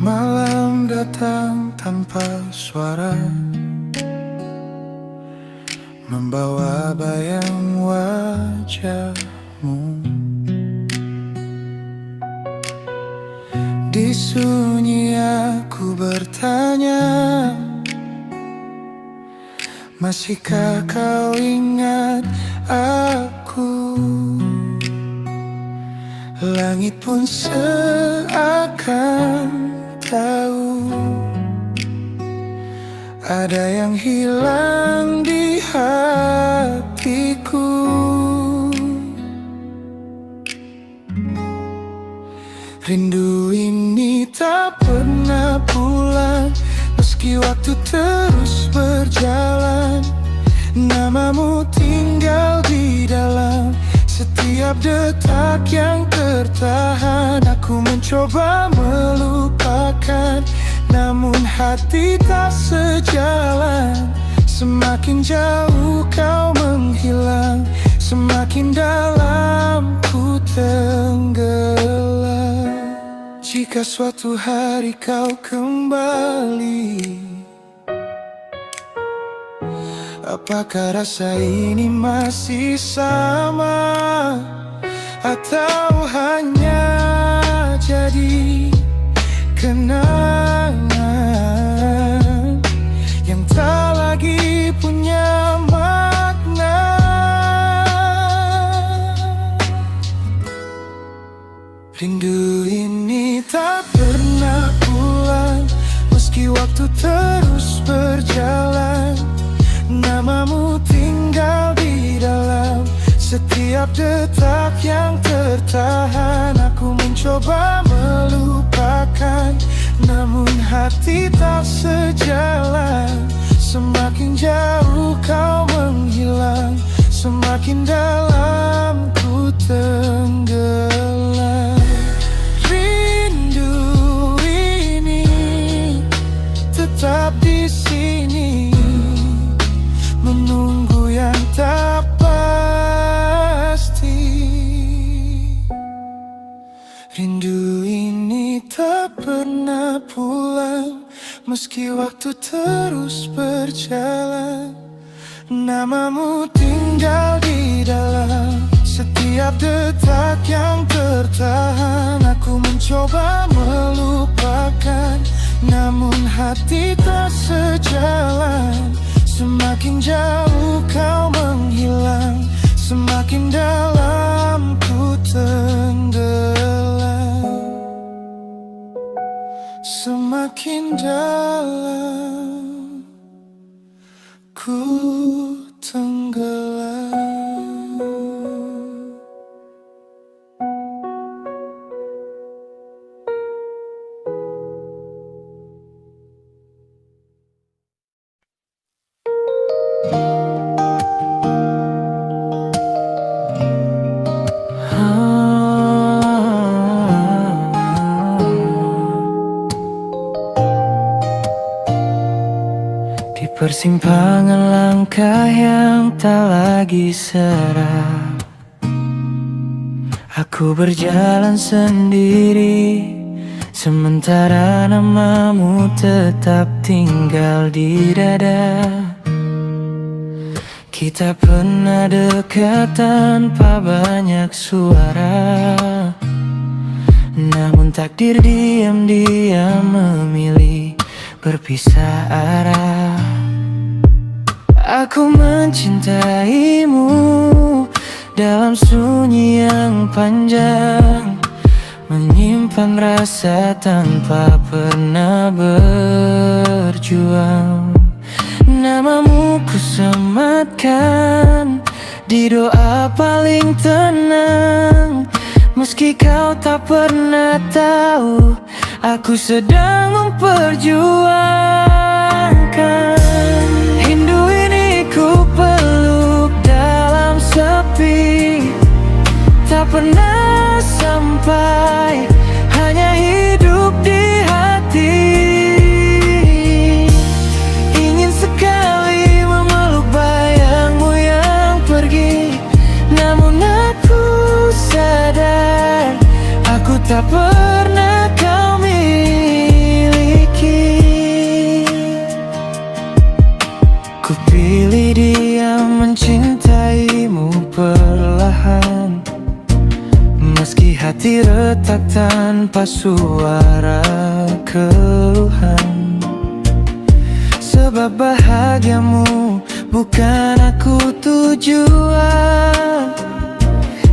Malam datang tanpa suara, membawa bayang wajahmu. Di sunyi aku bertanya, masihkah kau ingat aku? Langit pun seakan tahu ada yang hilang di hatiku. Rindu ini tak pernah pulang, meski waktu terus berjalan. Namamu tinggal di dalam setiap detak yang tertahan. Aku mencoba melupakan, namun hati tak sejalan. Semakin jauh kau menghilang, semakin dalam ku tenggelam. Jika suatu hari kau kembali, apakah rasa ini masih sama, atau hanya jadi kenangan yang tak lagi punya makna? Rindu ini tak pernah pulang, meski waktu terus berjalan. Namamu tinggal di dalam setiap detak yang tertahan. Aku mencoba melupakan, namun hati tak sejalan. Semakin jauh kau menghilang, semakin dalam ku tenggelam. Rindu ini tetap di sini, menunggu yang tak pasti. Rindu ini tak pernah pulang, meski waktu terus berjalan. Namamu tinggal di dalam setiap detak yang tertahan. Aku mencoba melupakan, namun hati tak sejalan. Semakin jauh kau menghilang, semakin dalam ku tenggelam. Semakin dalam ku tenggelam. Persimpangan langkah yang tak lagi serak, aku berjalan sendiri, sementara namamu tetap tinggal di dada. Kita pernah dekat tanpa banyak suara, namun takdir diam-diam memilih berpisah arah. Aku mencintaimu dalam sunyi yang panjang, menyimpan rasa tanpa pernah berjuang. Namamu kusematkan di doa paling tenang, meski kau tak pernah tahu aku sedang memperjuangkan. Rindu ini ku peluk dalam sepi, tak pernah sampai, hanya hidup di hati. Ingin sekali memeluk bayangmu yang pergi, namun aku sadar aku tak pernah kau miliki. retak tanpa suara keluhan. Sebab bahagiamu bukan aku tujuan.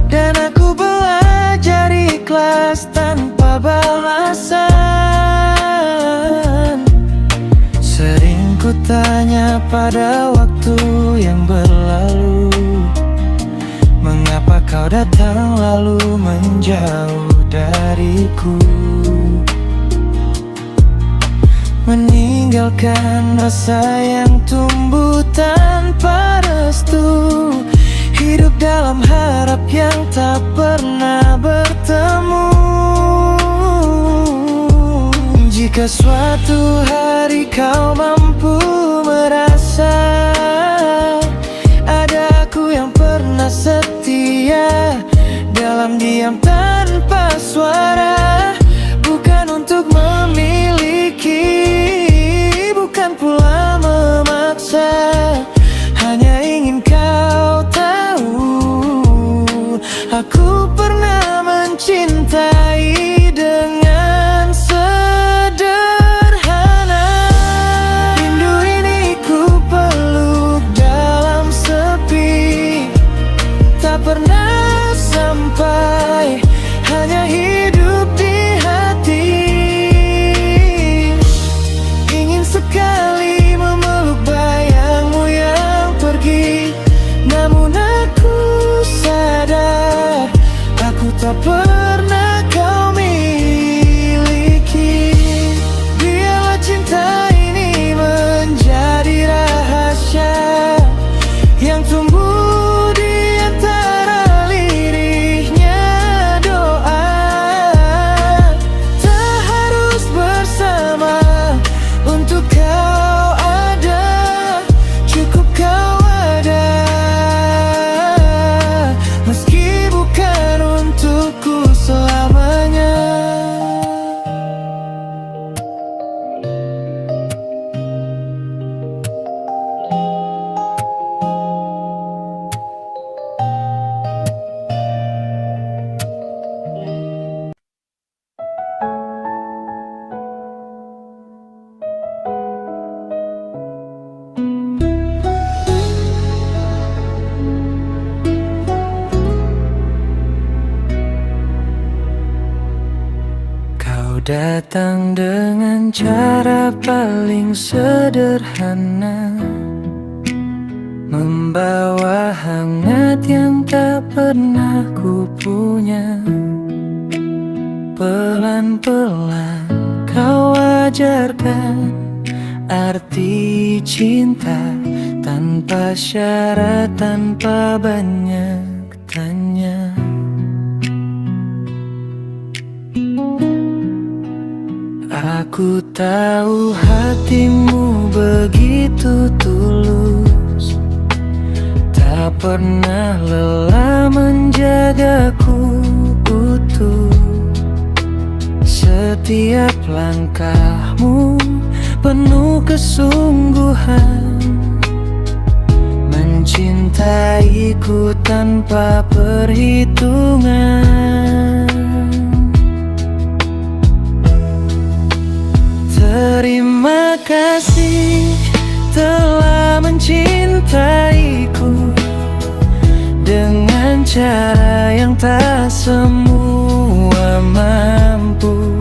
Dan aku belajar ikhlas tanpa balasan. Sering ku tanya pada waktu yang berlalu, mengapa kau datang lalu menjauh dariku, meninggalkan rasa yang tumbuh tanpa restu. Hidup dalam harap yang tak pernah bertemu. Jika suatu hari kau mampu merasa ada aku yang pernah setia, dalam diam tanpa suara, bukan untuk memiliki, bukan pula memaksa, hanya ingin kau tahu, aku pernah mencintai dengan sederhana. Rindu ini ku peluk dalam sepi, tak pernah sampai, hanya hidup di hati. Ingin sekali memeluk bayangmu yang pergi, namun aku sadar aku tak pernah kau miliki. Biarlah cinta ini menjadi rahasia yang tumbuh di antara lirihnya doa. Tak harus bersama untuk kau ada, cukup kau ada, meski bukan untukku selamanya. Kau datang dengan cara paling sederhana, membawa hangat yang tak pernah ku punya. Pelan-pelan kau ajarkan arti cinta, tanpa syarat, tanpa banyak tanya. Aku tahu hatimu begitu tulus, tak pernah lelah menjagaku utuh. Setiap langkahmu penuh kesungguhan, mencintaiku tanpa perhitungan. Terima kasih telah mencintaiku dengan cara yang tak semua mampu.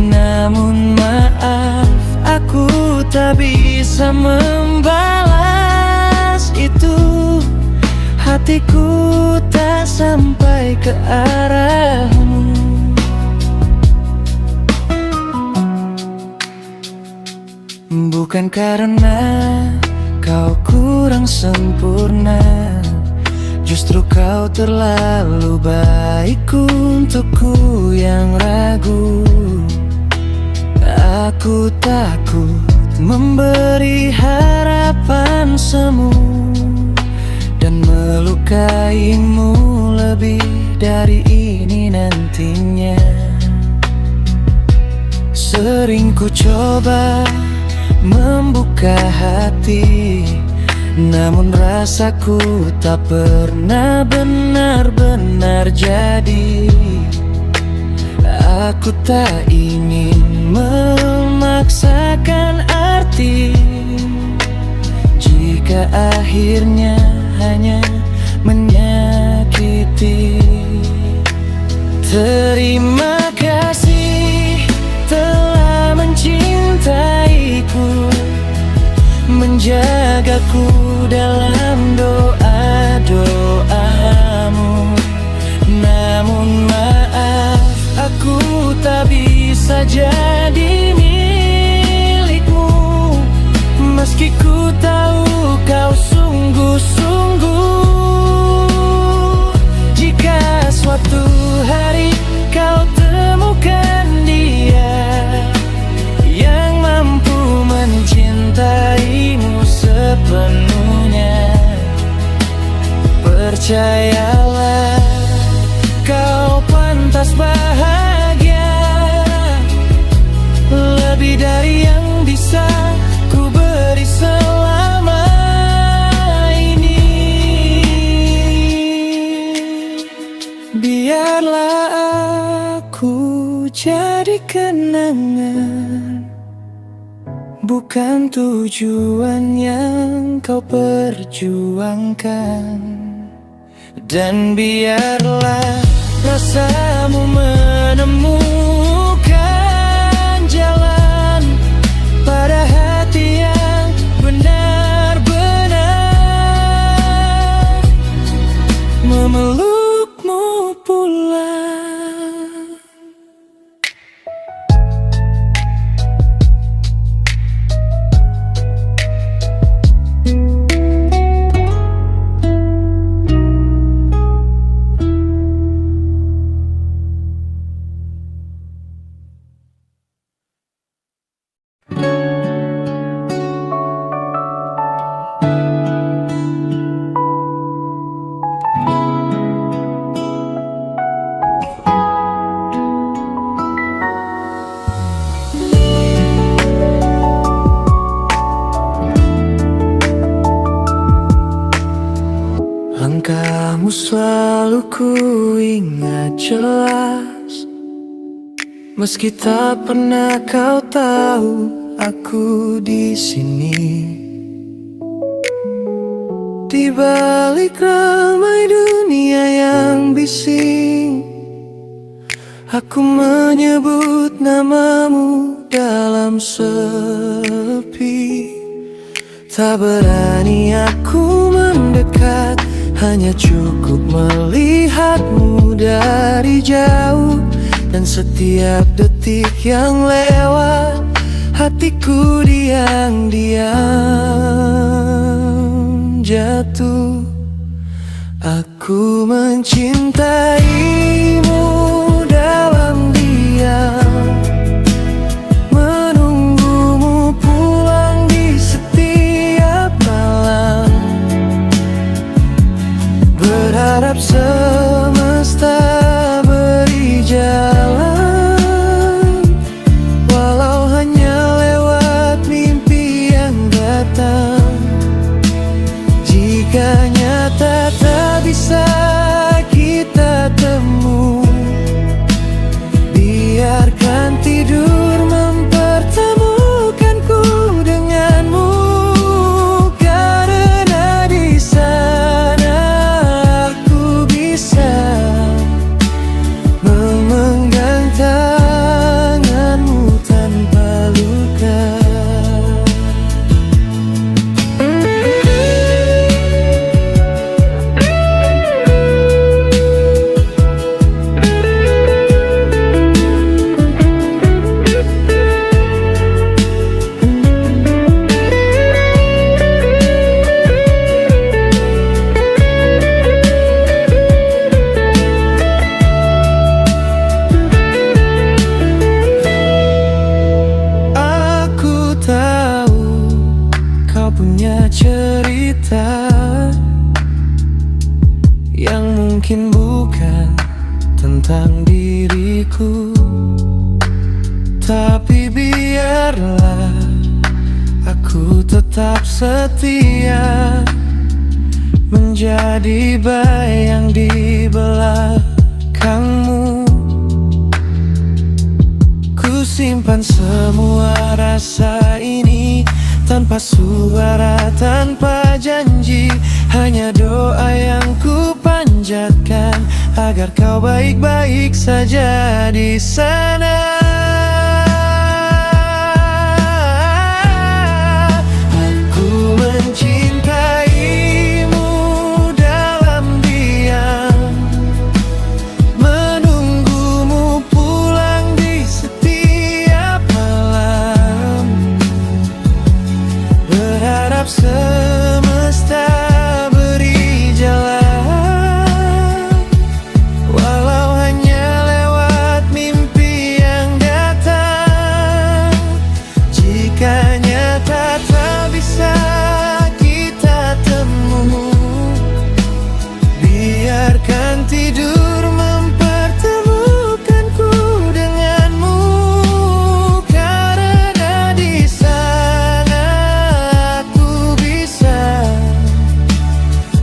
Namun maaf, aku tak bisa membalas itu. Hatiku tak sampai ke arahmu. Bukan karena kau kurang sempurna, justru kau terlalu baik untukku yang ragu. Aku takut memberi harapan semu dan melukaimu lebih dari ini nantinya. Sering ku coba membuka hati, namun rasaku tak pernah benar-benar jadi. Aku tak ingin memaksakan arti jika akhirnya hanya menyakiti. Terima kasih telah mencintaiku, menjagaku dalam doa-doamu. Namun maaf, aku tak bisa jadi milikmu, meski ku tahu kau sungguh-sungguh. Jika suatu hari kau temukan dia yang mampu mencintaimu sepenuhnya, percayalah kau pantas bahagia, lebih dari yang bisa ku beri selama ini. Biarlah aku jadi kenangan, bukan tujuan yang kau perjuangkan. Dan biarlah rasamu menemukan jalan pada hati yang benar-benar memelukmu pulang. Langkahmu selalu ku ingat jelas, meski tak pernah kau tahu aku di sini. Di balik ramai dunia yang bising, aku menyebut namamu dalam sepi. Tak berani aku mendekat, hanya cukup melihatmu dari jauh. Dan setiap detik yang lewat, hatiku diam-diam jatuh. Aku mencintaimu dalam diam, menunggumu pulang di setiap malam, berharap semesta beri jalan, walau hanya lewat mimpi yang datang. Jika nyata tak bisa kita temu, biarkan tidur mempertemukanku denganmu. Karena di sana aku bisa memegang tanganmu tanpa luka. Aku tahu kau punya cerita yang mungkin bukan tentang diriku, tapi biarlah aku tetap setia, menjadi bayang di belakangmu. Ku simpan semua rasa ini, tanpa suara, tanpa janji. Hanya doa yang ku panjatkan, agar kau baik-baik saja di sana. Aku mencintaimu dalam diam, menunggumu pulang di setiap malam, berharap semesta beri jalan, walau hanya lewat mimpi yang datang. Jika nyata tak bisa kita temu, biarkan tidur mempertemukanku denganmu. Karena di sana aku bisa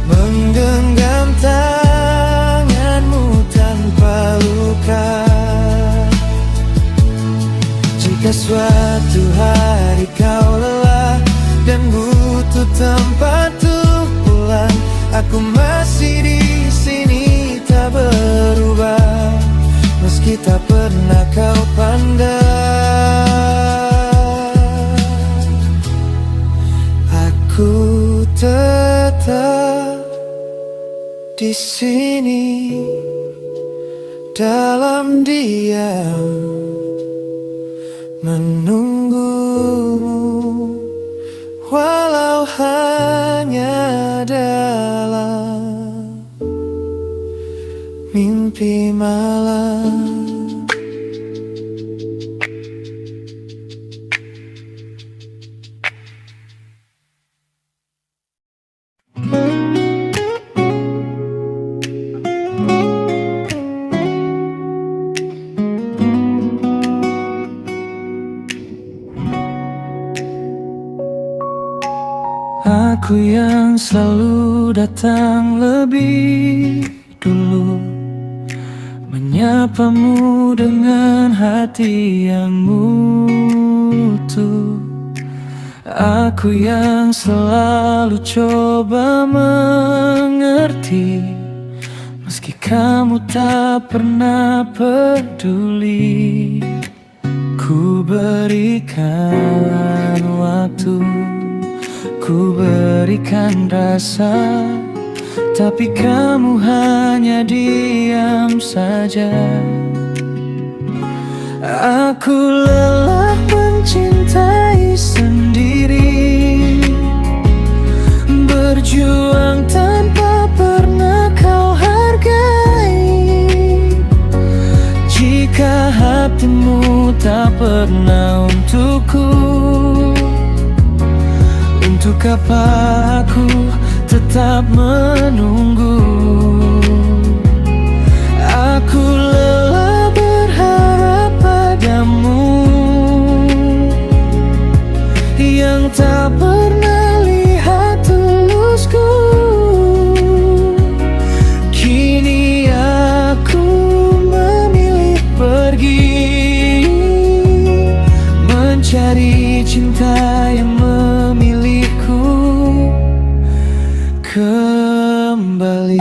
menggenggam tanganmu tanpa luka. Jika suatu hari kau lelah dan butuh tempat untuk pulang, aku masih di sini tak berubah, meski tak pernah kau pandang. Aku tetap di sini dalam diam, menunggumu, walau hanya dalam mimpi malam. Aku yang selalu datang lebih dulu, menyapamu dengan hati yang mutu. Aku yang selalu coba mengerti, meski kamu tak pernah peduli. Ku berikan waktu, ku berikan rasa, tapi kamu hanya diam saja. Aku lelah mencintai sendiri, berjuang tanpa pernah kau hargai. Jika hatimu tak pernah untukku, untuk apa aku tetap menunggu? Aku lelah berharap padamu, yang tak pernah lihat tulusku. Kini aku memilih pergi, mencari cinta yang memilihku kembali.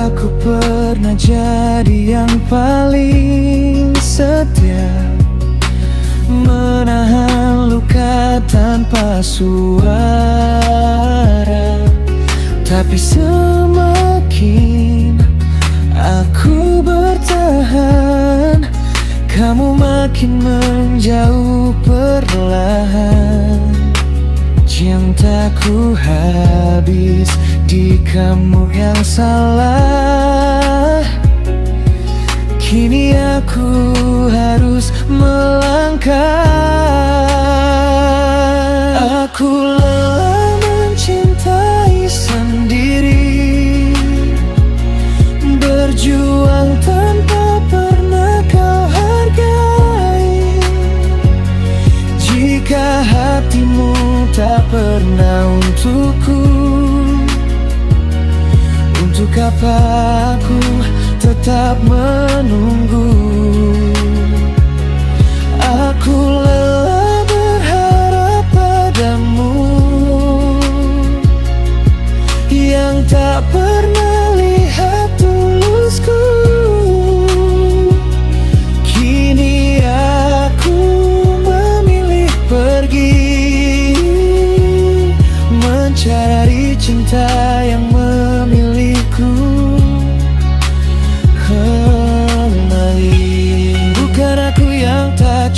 Aku pernah jadi yang paling setia, menahan luka tanpa suara. Tapi semakin aku bertahan, kamu makin menjauh perlahan. Cintaku habis di kamu yang salah. Kini aku harus melangkah. Aku lelah mencintai sendiri, berjuang tanpa pernah kau hargai. Jika hatimu tak pernah untukku, untuk apa aku tetap menunggu?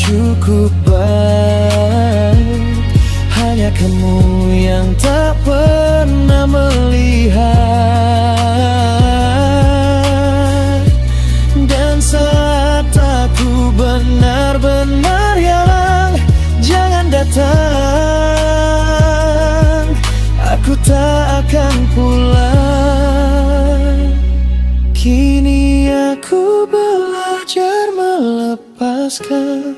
cukup baik. Hanya kamu yang tak pernah melihat. Dan saat aku benar-benar hilang, jangan datang, aku tak akan pulang. Kini aku belajar melepaskan,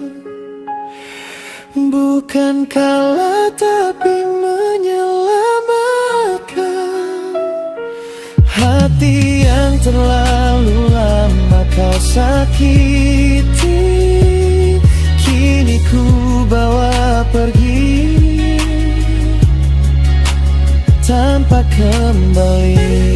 bukan kalah tapi menyelamatkan. Hati yang terlalu lama kau sakiti, kini ku bawa pergi tanpa kembali.